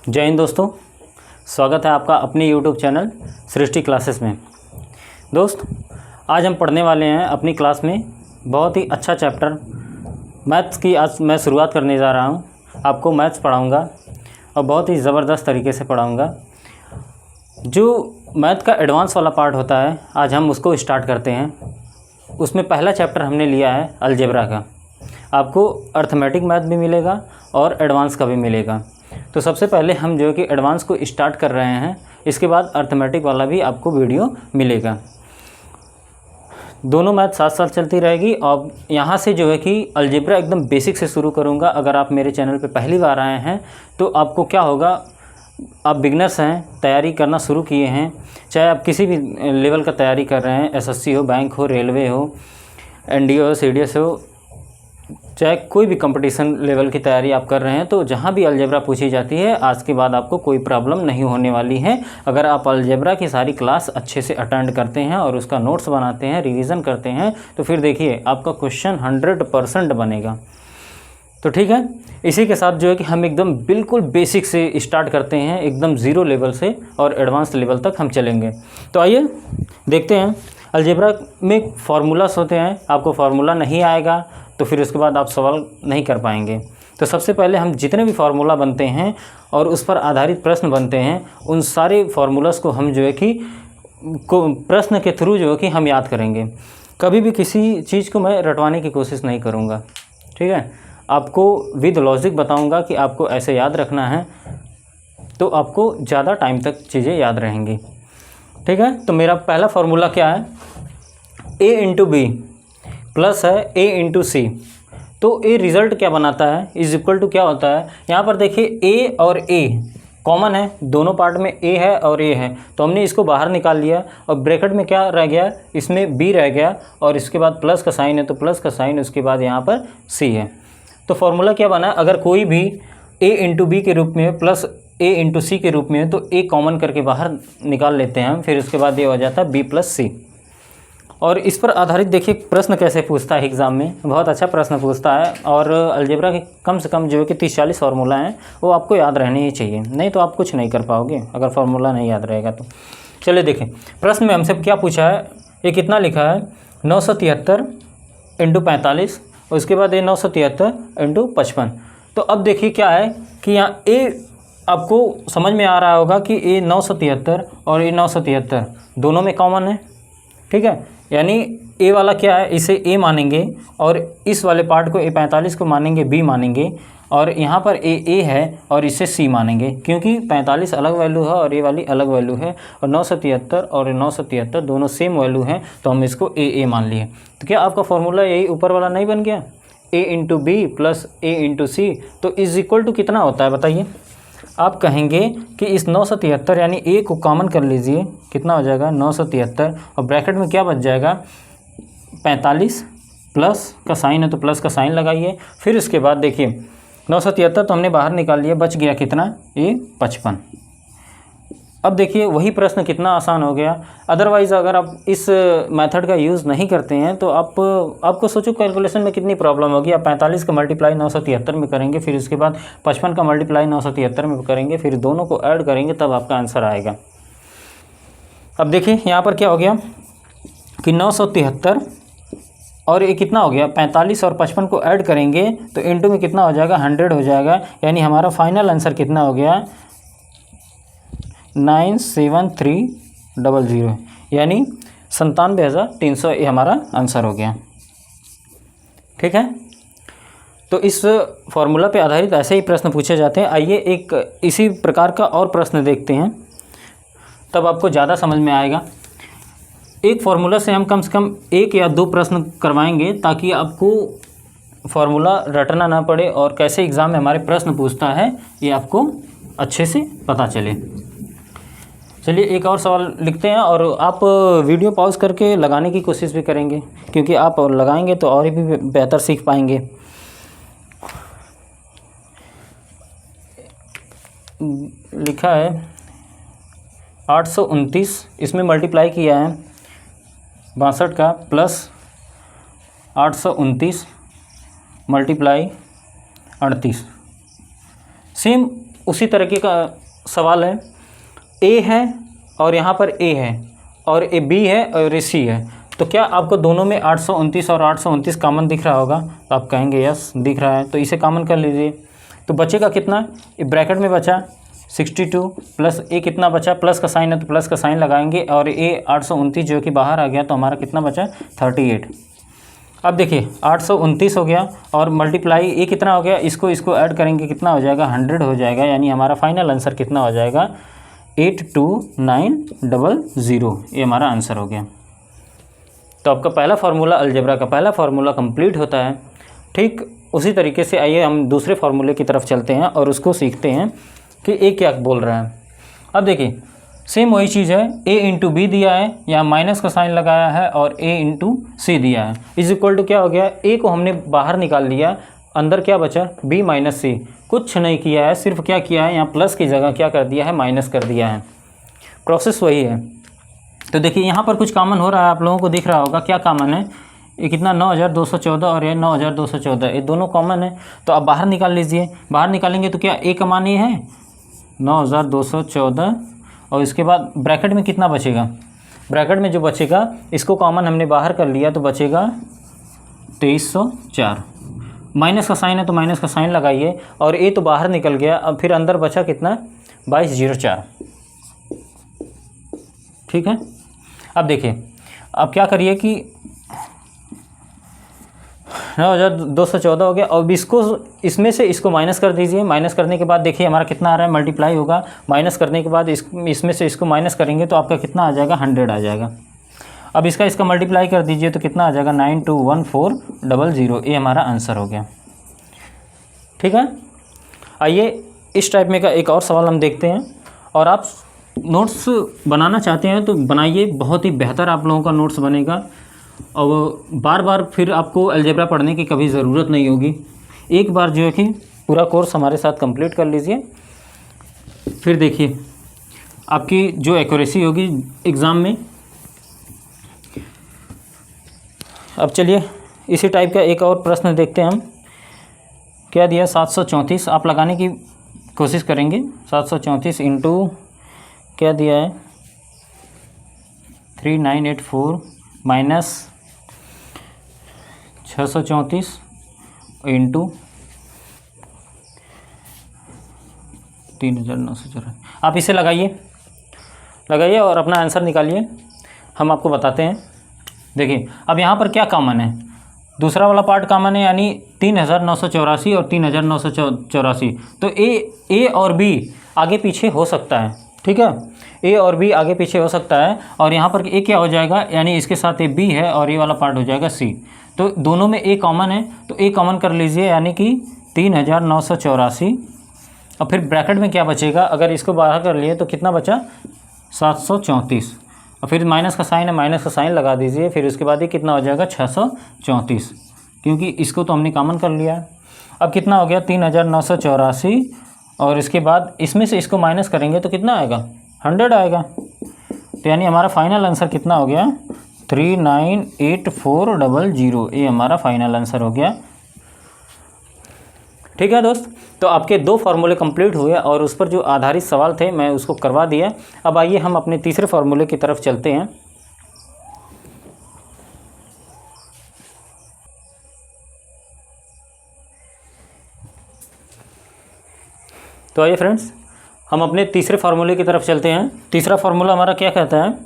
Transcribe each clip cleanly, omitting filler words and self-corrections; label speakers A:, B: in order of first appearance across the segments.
A: जय हिंद दोस्तों, स्वागत है आपका अपने YouTube चैनल सृष्टि क्लासेस में। दोस्त, आज हम पढ़ने वाले हैं अपनी क्लास में बहुत ही अच्छा चैप्टर मैथ्स की। आज मैं शुरुआत करने जा रहा हूं। आपको मैथ्स पढ़ाऊंगा और बहुत ही ज़बरदस्त तरीके से पढ़ाऊंगा। जो मैथ का एडवांस वाला पार्ट होता है, आज हम उसको स्टार्ट करते हैं। उसमें पहला चैप्टर हमने लिया है अलजेब्रा का। आपको अर्थमेटिक मैथ भी मिलेगा और एडवांस का भी मिलेगा। तो सबसे पहले हम जो है कि एडवांस को स्टार्ट कर रहे हैं, इसके बाद अर्थमेटिक वाला भी आपको वीडियो मिलेगा। दोनों मैथ साथ साथ चलती रहेगी। और यहाँ से जो है कि अलजेब्रा एकदम बेसिक से शुरू करूँगा। अगर आप मेरे चैनल पे पहली बार आए हैं तो आपको क्या होगा, आप बिगनर्स हैं, तैयारी करना शुरू किए हैं, चाहे आप किसी भी लेवल का तैयारी कर रहे हैं, एसएससी हो, बैंक हो, रेलवे हो, एनडीए हो, सीडीएस हो, चाहे कोई भी कंपटीशन लेवल की तैयारी आप कर रहे हैं, तो जहाँ भी अलजेब्रा पूछी जाती है आज के बाद आपको कोई प्रॉब्लम नहीं होने वाली है। अगर आप अलजेब्रा की सारी क्लास अच्छे से अटेंड करते हैं और उसका नोट्स बनाते हैं, रिवीजन करते हैं, तो फिर देखिए आपका क्वेश्चन 100% बनेगा। तो ठीक है, इसी के साथ जो है कि हम एकदम बिल्कुल बेसिक से स्टार्ट करते हैं, एकदम ज़ीरो लेवल से, और एडवांस लेवल तक हम चलेंगे। तो आइए देखते हैं। अलजेब्रा में फार्मूलास होते हैं। आपको फार्मूला नहीं आएगा तो फिर उसके बाद आप सवाल नहीं कर पाएंगे। तो सबसे पहले हम जितने भी फार्मूला बनते हैं और उस पर आधारित प्रश्न बनते हैं, उन सारे फार्मूलास को हम जो है कि प्रश्न के थ्रू जो है कि हम याद करेंगे। कभी भी किसी चीज़ को मैं रटवाने की कोशिश नहीं करूँगा, ठीक है। आपको विद लॉजिक बताऊँगा कि आपको ऐसे याद रखना है, तो आपको ज़्यादा टाइम तक चीज़ें याद रहेंगी, ठीक है। तो मेरा पहला फार्मूला क्या है, a इंटू बी प्लस है a इंटू सी। तो a रिज़ल्ट क्या बनाता है, इज इक्वल टू क्या होता है। यहाँ पर देखिए a और a कॉमन है, दोनों पार्ट में a है और a है, तो हमने इसको बाहर निकाल लिया और ब्रैकेट में क्या रह गया, इसमें b रह गया और इसके बाद प्लस का साइन है तो प्लस का साइन, उसके बाद यहाँ पर c है। तो फार्मूला क्या बना, अगर कोई भी a इंटू बी के रूप में प्लस a इंटू सी के रूप में, तो a कॉमन करके बाहर निकाल लेते हैं हम, फिर उसके बाद ये हो जाता है b प्लस सी। और इस पर आधारित देखिए प्रश्न कैसे पूछता है एग्ज़ाम में, बहुत अच्छा प्रश्न पूछता है। और अलजेब्रा के कम से कम जो है कि 30-40 फार्मूला हैं, वो आपको याद रहने ही चाहिए, नहीं तो आप कुछ नहीं कर पाओगे अगर फार्मूला नहीं याद रहेगा तो। चलिए देखें प्रश्न में हमसे क्या पूछा है। ये कितना लिखा है, 973 इंटू 45, उसके बाद ये 973 इंटू 55। तो अब देखिए क्या है कि यहाँ ए आपको समझ में आ रहा होगा कि ये 973 और ये 973 दोनों में कॉमन है, ठीक है। यानी ए वाला क्या है, इसे ए मानेंगे और इस वाले पार्ट को A45 को मानेंगे बी मानेंगे, और यहाँ पर ए है और इसे सी मानेंगे, क्योंकि 45 अलग वैल्यू है और ए वाली अलग वैल्यू है, और 973 और 973 दोनों सेम वैल्यू हैं, तो हम इसको ए मान लिए। तो क्या आपका फॉर्मूला यही ऊपर वाला नहीं बन गया, a into B plus a into C. तो इज इक्वल टू कितना होता है बताइए। आप कहेंगे कि इस 973 यानी a को कॉमन कर लीजिए, कितना हो जाएगा 973, और ब्रैकेट में क्या बच जाएगा 45, प्लस का साइन है तो प्लस का साइन लगाइए। फिर उसके बाद देखिए 973 तो हमने बाहर निकाल लिया, बच गया कितना, ये 55। अब देखिए वही प्रश्न कितना आसान हो गया। अदरवाइज़ अगर आप इस मेथड का यूज़ नहीं करते हैं तो आपको सोचो कैलकुलेशन में कितनी प्रॉब्लम होगी। आप 45 का मल्टीप्लाई 973 में करेंगे, फिर उसके बाद 55 का मल्टीप्लाई 973 में करेंगे, फिर दोनों को ऐड करेंगे, तब आपका आंसर आएगा। अब देखिए यहाँ पर क्या हो गया कि 973 और ये कितना हो गया 45 और 55 को ऐड करेंगे तो इंटू में कितना हो जाएगा 100 हो जाएगा। यानी हमारा फाइनल आंसर कितना हो गया 97300, यानी 97,300 ये हमारा आंसर हो गया, ठीक है। तो इस फॉर्मूला पे आधारित ऐसे ही प्रश्न पूछे जाते हैं। आइए एक इसी प्रकार का और प्रश्न देखते हैं, तब आपको ज़्यादा समझ में आएगा। एक फार्मूला से कम 1 या 2 प्रश्न करवाएंगे, ताकि आपको फार्मूला रटना ना पड़े और कैसे एग्ज़ाम में हमारे प्रश्न पूछता है ये आपको अच्छे से पता चले। चलिए एक और सवाल लिखते हैं, और आप वीडियो पॉज करके लगाने की कोशिश भी करेंगे, क्योंकि आप लगाएंगे तो और भी बेहतर सीख पाएंगे। लिखा है 829, इसमें मल्टीप्लाई किया है 62 का, प्लस 829 मल्टीप्लाई 38। सेम उसी तरीके का सवाल है, ए है और यहाँ पर ए है और ए बी है और ए सी है, तो क्या आपको दोनों में 829 और 829 कॉमन दिख रहा होगा? तो आप कहेंगे यस दिख रहा है, तो इसे कॉमन कर लीजिए। तो बचेगा कितना? ब्रैकेट में बचा 62 प्लस ए कितना बचा, प्लस का साइन है तो प्लस का साइन लगाएंगे, और ए 829 जो कि बाहर आ गया, तो हमारा कितना बचा 38। अब देखिए 829 हो गया और मल्टीप्लाई ए कितना हो गया, इसको ऐड करेंगे कितना हो जाएगा 100 हो जाएगा, यानी हमारा फाइनल आंसर कितना हो जाएगा 82900। ये हमारा आंसर हो गया। तो आपका पहला फार्मूला अलजेब्रा का पहला फार्मूला कंप्लीट होता है। ठीक उसी तरीके से आइए हम दूसरे फार्मूले की तरफ चलते हैं और उसको सीखते हैं कि ए क्या बोल रहा है। अब देखिए सेम वही चीज़ है, a इंटू बी दिया है, यहाँ माइनस का साइन लगाया है, और a इंटू सी दिया है, इज इक्वल टू क्या हो गया, a को हमने बाहर निकाल लिया, अंदर क्या बचा b माइनस सी। कुछ नहीं किया है, सिर्फ क्या किया है, यहाँ प्लस की जगह क्या कर दिया है, माइनस कर दिया है। प्रोसेस वही है। तो देखिए यहाँ पर कुछ कॉमन हो रहा है, आप लोगों को दिख रहा होगा क्या कॉमन है, ये कितना 9214 और ये 9214, ये दोनों कॉमन है। तो आप बाहर निकाल लीजिए, बाहर निकालेंगे तो क्या a का मान ये है 9214, और इसके बाद ब्रैकेट में कितना बचेगा, ब्रैकेट में जो बचेगा इसको कॉमन हमने बाहर कर लिया तो बचेगा 2304। माइनस का साइन है तो माइनस का साइन लगाइए, और ए तो बाहर निकल गया, अब फिर अंदर बचा कितना 2204। ठीक है। अब देखिए अब क्या करिए कि 9214 हो गया, और इसमें से इसको माइनस कर दीजिए। माइनस करने के बाद देखिए हमारा कितना आ रहा है, मल्टीप्लाई होगा, माइनस करने के बाद इसमें से इसको माइनस करेंगे तो आपका कितना आ जाएगा 100 आ जाएगा। अब इसका मल्टीप्लाई कर दीजिए तो कितना आ जाएगा 921400। ये हमारा आंसर हो गया। ठीक है। आइए इस टाइप में का एक और सवाल हम देखते हैं, और आप नोट्स बनाना चाहते हैं तो बनाइए, बहुत ही बेहतर आप लोगों का नोट्स बनेगा, और बार बार फिर आपको अलजेब्रा पढ़ने की कभी ज़रूरत नहीं होगी। एक बार जो है कि पूरा कोर्स हमारे साथ कंप्लीट कर लीजिए, फिर देखिए आपकी जो एक्यूरेसी होगी एग्ज़ाम में। अब चलिए इसी टाइप का एक और प्रश्न देखते हैं हम। क्या दिया 734, आप लगाने की कोशिश करेंगे। 734 इंटू क्या दिया है 3984 माइनस 634 इंटू 3904। आप इसे लगाइए और अपना आंसर निकालिए, हम आपको बताते हैं। देखिए अब यहाँ पर क्या कॉमन है, दूसरा वाला पार्ट कॉमन है, यानी 3984 और 3984। तो ए और बी आगे पीछे हो सकता है। ठीक है, ए और बी आगे पीछे हो सकता है, और यहाँ पर ए क्या हो जाएगा, यानी इसके साथ ए बी है और ये वाला पार्ट हो जाएगा सी। तो दोनों में ए कॉमन है, तो ए कॉमन कर लीजिए, यानी कि 3984, और फिर ब्रैकेट में क्या बचेगा, अगर इसको बाहर कर लिए तो कितना बचा 734, और फिर माइनस का साइन है, माइनस का साइन लगा दीजिए, फिर उसके बाद ये कितना हो जाएगा 634, क्योंकि इसको तो हमने कॉमन कर लिया। अब कितना हो गया 3984, और इसके बाद इसमें से इसको माइनस करेंगे तो कितना आएगा 100 आएगा। तो यानी हमारा फाइनल आंसर कितना हो गया 398400। ये हमारा फाइनल आंसर हो गया। ठीक है दोस्त, तो आपके 2 फार्मूले कंप्लीट हुए और उस पर जो आधारित सवाल थे मैं उसको करवा दिया। अब आइए हम अपने तीसरे फार्मूले की तरफ चलते हैं। तो आइए फ्रेंड्स हम अपने तीसरे फार्मूले की तरफ चलते हैं। तीसरा फार्मूला हमारा क्या कहता है,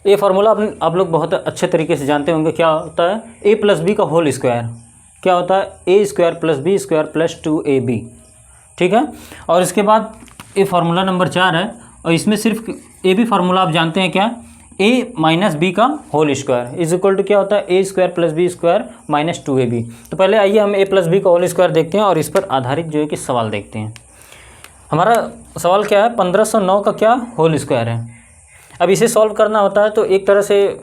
A: ये फार्मूला आप लोग बहुत अच्छे तरीके से जानते होंगे। क्या होता है a प्लस बी का होल स्क्वायर, क्या होता है a square plus B square plus 2ab। ठीक है, और इसके बाद ये फार्मूला नंबर 4 है, और इसमें सिर्फ ए बी फार्मूला आप जानते हैं क्या, a माइनस बी का whole square is equal to क्या होता है a square plus B square minus 2ab। तो पहले आइए हम a प्लस बी का होल स्क्वायर देखते हैं और इस पर आधारित जो है कि सवाल देखते हैं। हमारा सवाल क्या है 1509 का क्या होल स्क्वायर है। अब इसे सॉल्व करना होता है तो एक तरह से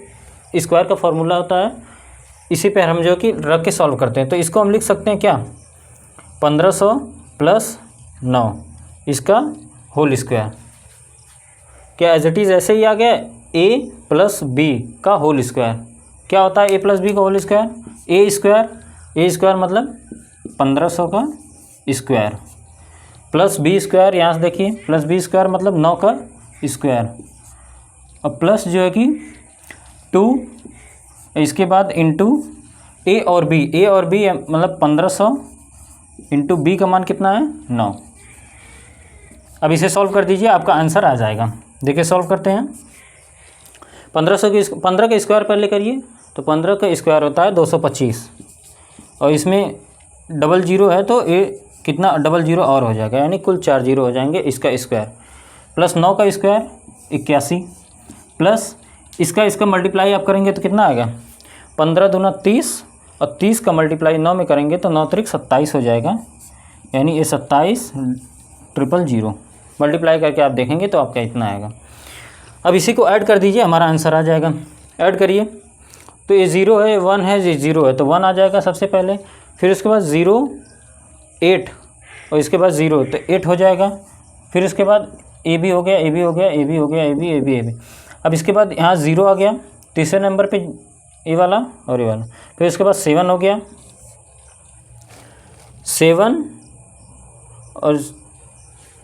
A: स्क्वायर का फार्मूला होता है, इसी पे हम जो कि रख के सॉल्व करते हैं। तो इसको हम लिख सकते हैं क्या 1500 प्लस 9 इसका होल स्क्वायर, क्या एज इट इज़ ऐसे ही आ गया a प्लस बी का होल स्क्वायर। क्या होता है a प्लस बी का होल स्क्वायर, a स्क्वायर मतलब 1500 का स्क्वायर, प्लस बी स्क्वायर, यहाँ से देखिए प्लस बी स्क्वायर मतलब 9 का स्क्वायर, और प्लस जो है कि 2, इसके बाद इंटू ए और बी मतलब 1500 इंटू बी का मान कितना है 9। अब इसे सॉल्व कर दीजिए, आपका आंसर आ जाएगा। देखिए सॉल्व करते हैं। 15 का स्क्वायर पहले करिए, तो 15 का स्क्वायर होता है 225, और इसमें डबल जीरो है तो ये कितना डबल जीरो और हो जाएगा, यानी कुल 4 जीरो हो जाएंगे। इसका स्क्वायर प्लस 9 का स्क्वायर 81, प्लस इसका मल्टीप्लाई आप करेंगे तो कितना आएगा 15 दूना 30, और 30 का मल्टीप्लाई 9 में करेंगे तो 9 त्रिक 27 हो जाएगा, यानी ये 27,000 मल्टीप्लाई करके आप देखेंगे तो आपका इतना आएगा। अब इसी को ऐड कर दीजिए, हमारा आंसर आ जाएगा। ऐड करिए तो ये 0 है, 1 है, ये 0 है, तो 1 आ जाएगा सबसे पहले, फिर उसके बाद 0 8, और इसके बाद 0 तो 8 हो जाएगा। फिर इसके बाद ए बी हो गया, ए बी हो गया, ए बी हो गया, A B, A B, A B. अब इसके बाद यहाँ 0 आ गया तीसरे नंबर पे, ए वाला और ए वाला। फिर इसके बाद 7 हो गया, 7 और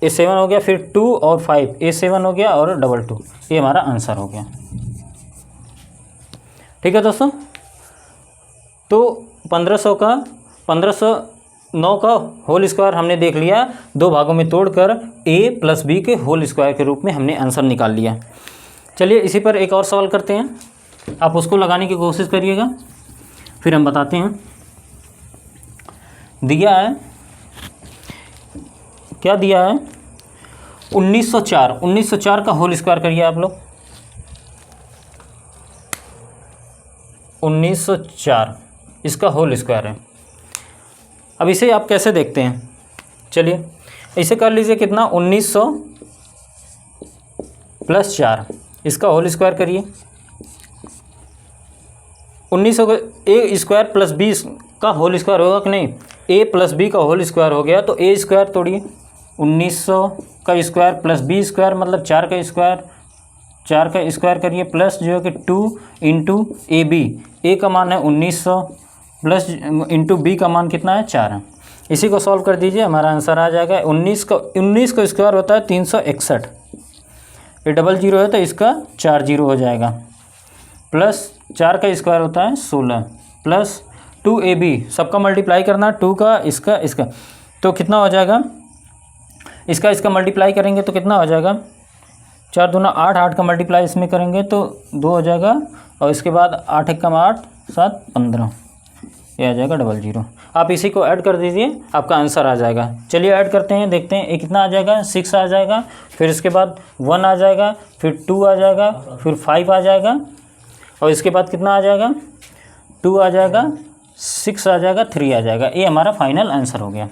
A: ए 7 हो गया, फिर 2 और 5, ए 7 हो गया और 2, ये हमारा आंसर हो गया। ठीक है दोस्तों, तो 1509 का होल स्क्वायर हमने देख लिया, 2 भागों में तोड़कर a प्लस बी के होल स्क्वायर के रूप में हमने आंसर निकाल लिया। चलिए इसी पर एक और सवाल करते हैं, आप उसको लगाने की कोशिश करिएगा, फिर हम बताते हैं। दिया है, क्या दिया है 1904 का होल स्क्वायर करिए आप लोग। 1904 इसका होल स्क्वायर है। अब इसे आप कैसे देखते हैं, चलिए इसे कर लीजिए, कितना 1900 प्लस 4, इसका होल स्क्वायर करिए। 1900 का ए स्क्वायर प्लस बी का होल स्क्वायर होगा कि नहीं, ए प्लस बी का होल स्क्वायर हो गया, तो ए स्क्वायर तोड़िए, 1900 का स्क्वायर प्लस बी स्क्वायर मतलब 4 का स्क्वायर करिए, प्लस जो है कि 2 इंटू ए बी, ए का मान है 1900 प्लस इंटू बी का मान कितना है 4 है। इसी को सॉल्व कर दीजिए, हमारा आंसर आ जाएगा। 19 का स्क्वायर होता है 361, ये 00 है तो इसका 4 जीरो हो जाएगा, प्लस 4 का स्क्वायर होता है 16, प्लस 2ab, सबका मल्टीप्लाई करना 2 का इसका, तो कितना हो जाएगा, इसका मल्टीप्लाई करेंगे तो कितना हो जाएगा, 4 दूना 8, 8 का मल्टीप्लाई इसमें करेंगे तो 2 हो जाएगा, और इसके बाद 8 एकम 8, 7 15, ये आ जाएगा 00। आप इसी को ऐड कर दीजिए, आपका आंसर आ जाएगा। चलिए ऐड करते हैं, देखते हैं ये कितना आ जाएगा, 6 आ जाएगा, फिर इसके बाद 1 आ जाएगा, फिर 2 आ जाएगा, फिर 5 आ जाएगा, और इसके बाद कितना आ जाएगा 2 आ जाएगा, 6 आ जाएगा, 3 आ जाएगा। ये हमारा फाइनल आंसर हो गया।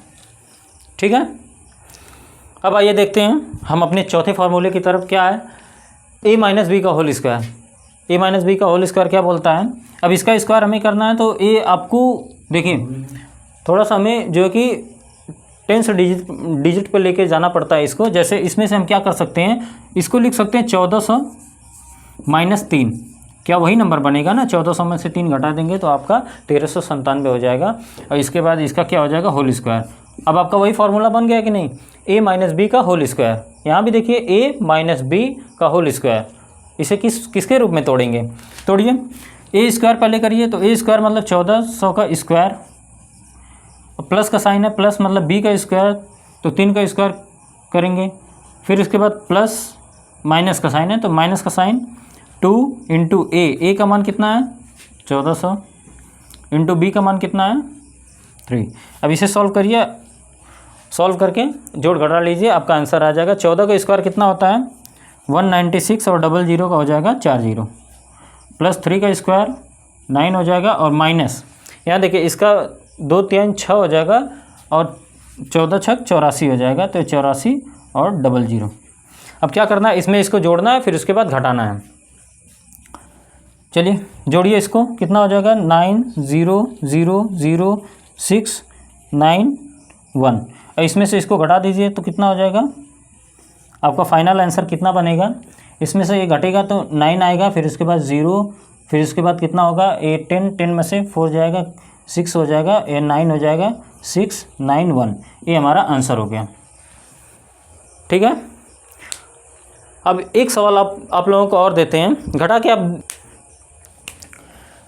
A: ठीक है, अब आइए देखते हैं हम अपने चौथे फार्मूले की तरफ। क्या है a माइनस बी का whole square. a minus B का होल स्क्वायर क्या बोलता है, अब इसका स्क्वायर हमें करना है, तो ये आपको देखिए थोड़ा सा हमें जो है कि 10 डिजिट पे लेके जाना पड़ता है इसको। जैसे इसमें से हम क्या कर सकते हैं, इसको लिख सकते हैं 1400 माइनस 3, क्या वही नंबर बनेगा ना, 1400 में से 3 घटा देंगे तो आपका 1397 हो जाएगा, और इसके बाद इसका क्या हो जाएगा होल स्क्वायर। अब आपका वही फार्मूला बन गया कि नहीं, a माइनस बी का होल स्क्वायर। यहाँ भी देखिए a माइनस बी का होल स्क्वायर, इसे किसके रूप में तोड़ेंगे, तोड़िए। a स्क्वायर पहले करिए, तो a स्क्वायर मतलब 1400 का स्क्वायर, प्लस का साइन है, प्लस मतलब b का स्क्वायर, तो 3 का स्क्वायर करेंगे, फिर इसके बाद प्लस माइनस का साइन है, तो माइनस का साइन 2 इंटू ए का मान कितना है 1400, इंटू बी का मान कितना है 3। अब इसे सॉल्व करिए, सॉल्व करके जोड़ घटा लीजिए, आपका आंसर आ जाएगा। 14 का स्क्वायर कितना होता है 196, और 00 का हो जाएगा 40, प्लस 3 का स्क्वायर 9 हो जाएगा, और माइनस यहाँ देखिए इसका 2 3 6 हो जाएगा, और 14 6 84 हो जाएगा, तो 84 और 00। अब क्या करना है, इसमें इसको जोड़ना है, फिर उसके बाद घटाना है। चलिए जोड़िए इसको, कितना हो जाएगा 9 0 0 0 6 9 1, और इसमें से इसको घटा दीजिए तो कितना हो जाएगा, आपका फाइनल आंसर कितना बनेगा। इसमें से ये घटेगा तो 9 आएगा, फिर इसके बाद 0, फिर इसके बाद कितना होगा 8 10 में से 4 जाएगा 6 हो जाएगा, ये 9 हो जाएगा 6 9 1, ये हमारा आंसर हो गया। ठीक है। अब एक सवाल आप लोगों को और देते हैं, घटा के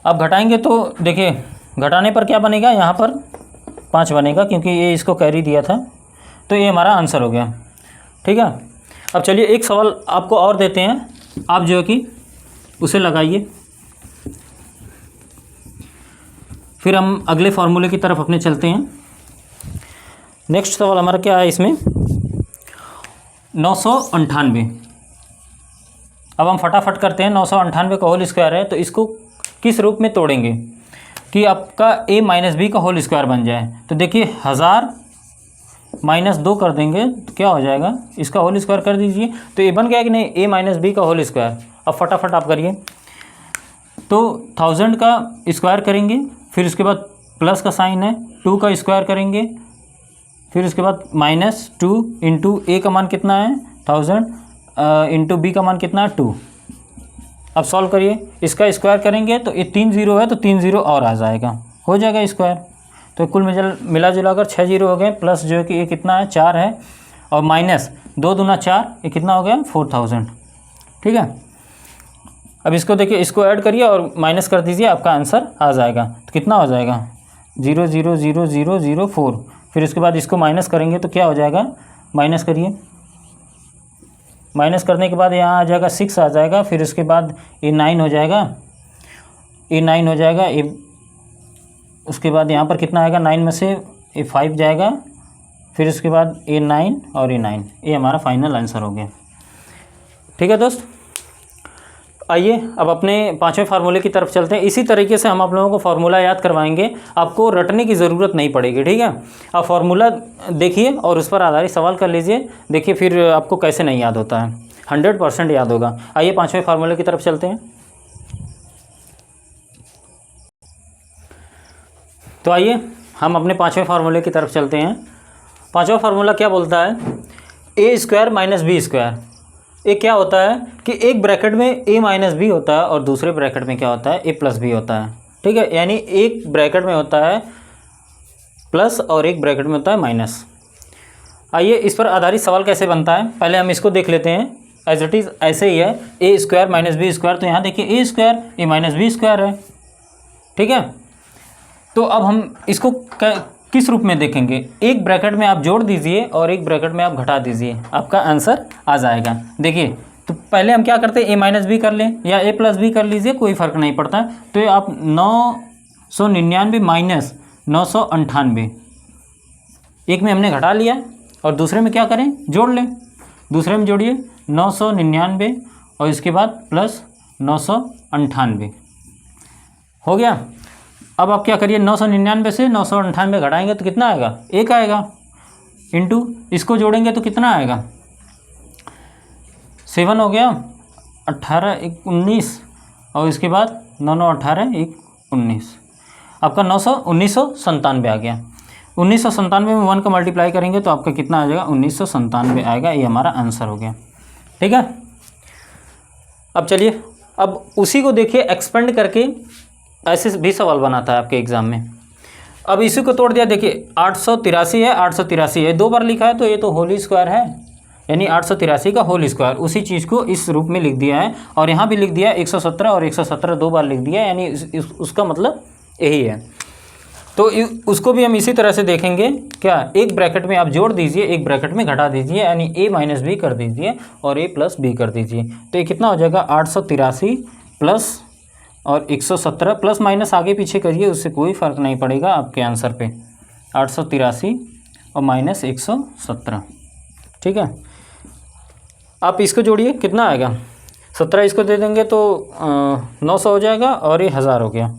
A: आप घटाएंगे तो देखिए घटाने पर क्या बनेगा, यहाँ पर 5 बनेगा क्योंकि ये इसको कैरी दिया था, तो ये हमारा आंसर हो गया। ठीक है। अब चलिए एक सवाल आपको और देते हैं, आप जो है कि उसे लगाइए, फिर हम अगले फार्मूले की तरफ अपने चलते हैं। नेक्स्ट सवाल हमारा क्या है इसमें, 998। अब हम फटाफट करते हैं, 998 का होल स्क्वायर है, तो इसको किस रूप में तोड़ेंगे कि आपका a माइनस बी का होल स्क्वायर बन जाए। तो देखिए 1000 माइनस 2 कर देंगे तो क्या हो जाएगा, इसका होल स्क्वायर कर दीजिए, तो ये बन गया कि नहीं, a माइनस बी का होल स्क्वायर। अब फटाफट आप करिए, तो 1000 का स्क्वायर करेंगे, फिर उसके बाद प्लस का साइन है, 2 का स्क्वायर करेंगे, फिर उसके बाद -2 इंटू ए का मान कितना है 1000 इंटू बी का मान कितना है 2। अब सॉल्व करिए, इसका स्क्वायर करेंगे तो ये 3 0 है, तो 3 0 और आ जाएगा, हो जाएगा स्क्वायर। तो कुल मिला जुला कर 6 0 हो गए, प्लस जो है कि ये कितना है 4 है, और माइनस 2 दूना 4, ये कितना हो गया 4000। ठीक है। अब इसको देखिए, इसको ऐड करिए और माइनस कर दीजिए, आपका आंसर आ जाएगा। तो कितना हो जाएगा 0 0 0 0 0 4। फिर उसके बाद इसको माइनस करेंगे तो क्या हो जाएगा, माइनस करिए, माइनस करने के बाद यहाँ आ जाएगा 6 आ जाएगा, फिर उसके बाद ये 9 हो जाएगा, ये 9 हो जाएगा, ये उसके बाद यहाँ पर कितना आएगा, 9 में से ये 5 जाएगा, फिर उसके बाद ये 9 और ये 9, ये हमारा फाइनल आंसर हो गया। ठीक है दोस्त, आइए अब अपने 5वें फार्मूले की तरफ चलते हैं। इसी तरीके से हम आप लोगों को फार्मूला याद करवाएंगे, आपको रटने की ज़रूरत नहीं पड़ेगी। ठीक है। आप फार्मूला देखिए और उस पर आधारित सवाल कर लीजिए, देखिए फिर आपको कैसे नहीं याद होता है, 100% याद होगा। आइए 5वें फार्मूले की तरफ चलते हैं। तो आइए हम अपने 5वें फार्मूले की तरफ चलते हैं। 5वां फार्मूला क्या बोलता है, ए स्क्वायर माइनस बी स्क्वायर। ये क्या होता है कि एक ब्रैकेट में a माइनस बी होता है और दूसरे ब्रैकेट में क्या होता है, a प्लस बी होता है। ठीक है, यानी एक ब्रैकेट में होता है प्लस और एक ब्रैकेट में होता है माइनस। आइए इस पर आधारित सवाल कैसे बनता है, पहले हम इसको देख लेते हैं। एज इट इज़ ऐसे ही है, ए स्क्वायर माइनस बी स्क्वायर, तो यहाँ देखिए ए स्क्वायर ए माइनस बी स्क्वायर है। ठीक है। तो अब हम इसको किस रूप में देखेंगे, एक ब्रैकेट में आप जोड़ दीजिए और एक ब्रैकेट में आप घटा दीजिए, आपका आंसर आ जाएगा। देखिए तो पहले हम क्या करते हैं, a माइनस बी कर लें या a प्लस बी कर लीजिए, कोई फ़र्क नहीं पड़ता। तो ये आप 999 माइनस 998, एक में हमने घटा लिया और दूसरे में क्या करें, जोड़ लें। दूसरे में जोड़िए 999 और इसके बाद प्लस 998 हो गया। अब आप क्या करिए, 999 से 998 घटाएंगे तो कितना आएगा, 1 आएगा, इंटू इसको जोड़ेंगे तो कितना आएगा 7 हो गया, 18 1 19 और इसके बाद 9 9 18 1 19, आपका 1997 आ गया। 1997 में 1 का मल्टीप्लाई करेंगे तो आपका कितना आ जाएगा, 1997 आएगा। ये हमारा आंसर हो गया। ठीक है। अब चलिए, अब उसी को देखिए एक्सपेंड करके ऐसे भी सवाल बनाता है आपके एग्ज़ाम में। अब इसी को तोड़ दिया, देखिए 883 है, 883 है, 2 बार लिखा है तो ये तो होल स्क्वायर है, यानी 883 का होल स्क्वायर। उसी चीज़ को इस रूप में लिख दिया है और यहाँ भी लिख दिया 117 और 117 2 बार लिख दिया, यानी उसका मतलब यही है। तो उसको भी हम इसी तरह से देखेंगे, क्या एक ब्रैकेट में आप जोड़ दीजिए, एक ब्रैकेट में घटा दीजिए, यानी a माइनस बी कर दीजिए और a प्लस बी कर दीजिए। तो ये कितना हो जाएगा, 883 प्लस और 117, प्लस माइनस आगे पीछे करिए, उससे कोई फ़र्क नहीं पड़ेगा आपके आंसर पे। 883 और माइनस 117। ठीक है। आप इसको जोड़िए, कितना आएगा, 17 इसको दे देंगे तो 900 हो जाएगा और ये 1000 हो गया,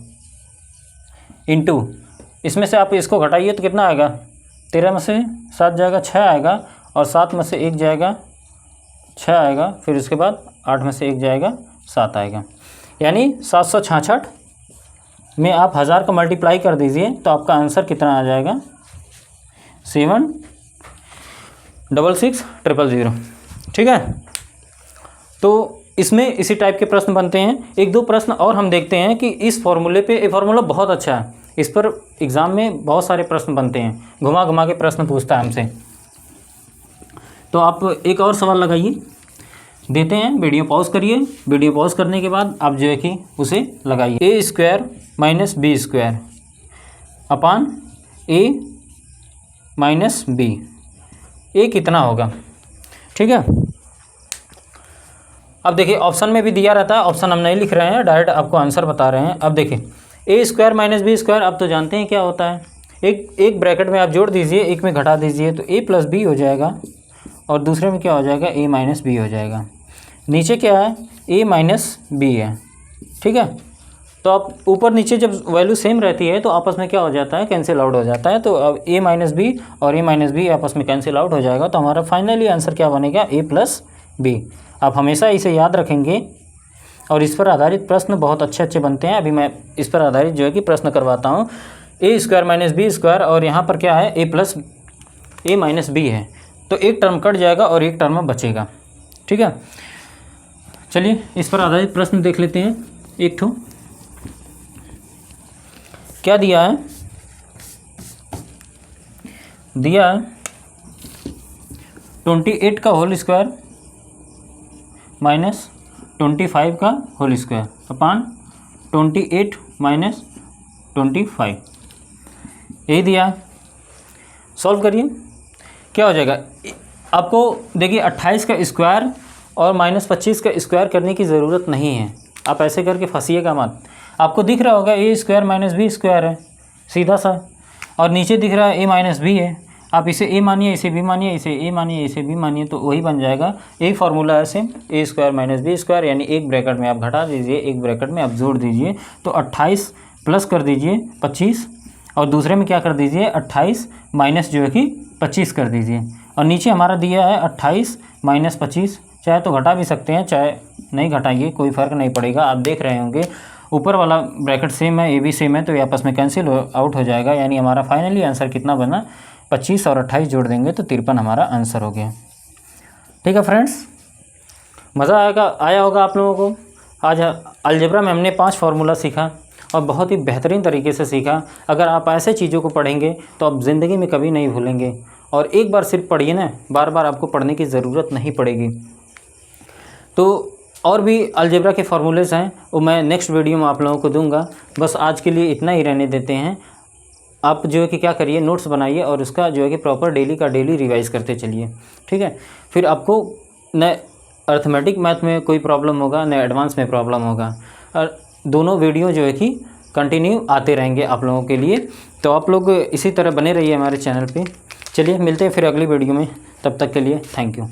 A: इंटू इसमें से आप इसको घटाइए तो कितना आएगा, 13 में से 7 जाएगा 6 आएगा, और 7 में से 1 जाएगा 6 आएगा, फिर उसके बाद 8 में से 1 जाएगा 7 आएगा, यानी 766 में आप 1000 का मल्टीप्लाई कर दीजिए तो आपका आंसर कितना आ जाएगा, 7660000। ठीक है। तो इसमें इसी टाइप के प्रश्न बनते हैं। 1-2 प्रश्न और हम देखते हैं कि इस फॉर्मूले पे, ये फार्मूला बहुत अच्छा है, इस पर एग्ज़ाम में बहुत सारे प्रश्न बनते हैं, घुमा घुमा के प्रश्न पूछता है हमसे। तो आप एक और सवाल लगाइए, देते हैं। वीडियो पॉज करिए, वीडियो पॉज करने के बाद आप जो है कि उसे लगाइए। A square minus B square upon A minus B, A कितना होगा? ठीक है। अब देखिए ऑप्शन में भी दिया रहता है, ऑप्शन हम नहीं लिख रहे हैं, डायरेक्ट आपको आंसर बता रहे हैं। अब देखिए ए स्क्वायर माइनस बी स्क्वायर, आप तो जानते हैं क्या होता है। एक ब्रैकेट में आप जोड़ दीजिए, एक में घटा दीजिए, तो ए प्लस बी हो जाएगा और दूसरे में क्या हो जाएगा, ए माइनस बी हो जाएगा। नीचे क्या है, ए माइनस बी है। ठीक है, तो आप ऊपर नीचे जब वैल्यू सेम रहती है तो आपस में क्या हो जाता है, कैंसिल आउट हो जाता है। तो अब ए माइनस बी और ए माइनस बी आपस में कैंसिल आउट हो जाएगा, तो हमारा फाइनली आंसर क्या बनेगा, ए प्लस बी। आप हमेशा इसे याद रखेंगे और इस पर आधारित प्रश्न बहुत अच्छे अच्छे बनते हैं। अभी मैं इस पर आधारित जो है कि प्रश्न करवाता हूँ। ए स्क्वायर माइनस बी स्क्वायर और यहाँ पर क्या है, ए प्लस ए माइनस बी है, तो एक टर्म कट जाएगा और एक टर्म बचेगा। ठीक है, चलिए इस पर आधारित प्रश्न देख लेते हैं। एक ठो क्या दिया है, दिया है 28 का होल स्क्वायर माइनस 25 का होल स्क्वायर अपान 28 माइनस 25, यही दिया है। सॉल्व करिए, क्या हो जाएगा। आपको देखिए 28 का स्क्वायर और माइनस 25 का स्क्वायर करने की ज़रूरत नहीं है, आप ऐसे करके फंसिएगा मत। आपको दिख रहा होगा ए स्क्वायर माइनस बी स्क्वायर है, सीधा सा, और नीचे दिख रहा है ए माइनस बी है। आप इसे ए मानिए, इसे बी मानिए, इसे ए मानिए, इसे बी मानिए, तो वही बन जाएगा। एक फार्मूला है सेम, ए स्क्वायर माइनस बी स्क्वायर, यानी एक ब्रैकेट में आप घटा दीजिए, एक ब्रैकेट में आप जोड़ दीजिए, तो 28 प्लस कर दीजिए 25 और दूसरे में क्या कर दीजिए 28 माइनस जो है कि 25 कर दीजिए। और नीचे हमारा दिया है 28 माइनस 25, चाहे तो घटा भी सकते हैं चाहे नहीं घटाइए, कोई फ़र्क नहीं पड़ेगा। आप देख रहे होंगे ऊपर वाला ब्रैकेट सेम है, ए भी सेम है, तो ये आपस में कैंसिल आउट हो जाएगा। यानी हमारा फाइनली आंसर कितना बना, 25 और 28 जोड़ देंगे तो 53 हमारा आंसर हो गया। ठीक है फ्रेंड्स, मज़ा आया होगा आप लोगों को। आज अलजेब्रा में हमने 5 फार्मूला सीखा और बहुत ही बेहतरीन तरीके से सीखा। अगर आप ऐसे चीज़ों को पढ़ेंगे तो आप ज़िंदगी में कभी नहीं भूलेंगे, और एक बार सिर्फ पढ़िए ना, बार बार आपको पढ़ने की ज़रूरत नहीं पड़ेगी। तो और भी अलजेब्रा के फार्मूलेस हैं, वो मैं नेक्स्ट वीडियो में आप लोगों को दूंगा। बस आज के लिए इतना ही रहने देते हैं। आप जो है कि क्या करिए, नोट्स बनाइए और उसका जो है कि प्रॉपर डेली का डेली रिवाइज़ करते चलिए। ठीक है, फिर आपको न अर्थमेटिक मैथ में कोई प्रॉब्लम होगा, न एडवांस में प्रॉब्लम होगा, और दोनों वीडियो जो है कि कंटिन्यू आते रहेंगे आप लोगों के लिए। तो आप लोग इसी तरह बने रहिए हमारे चैनल पे। चलिए मिलते हैं फिर अगली वीडियो में, तब तक के लिए थैंक यू।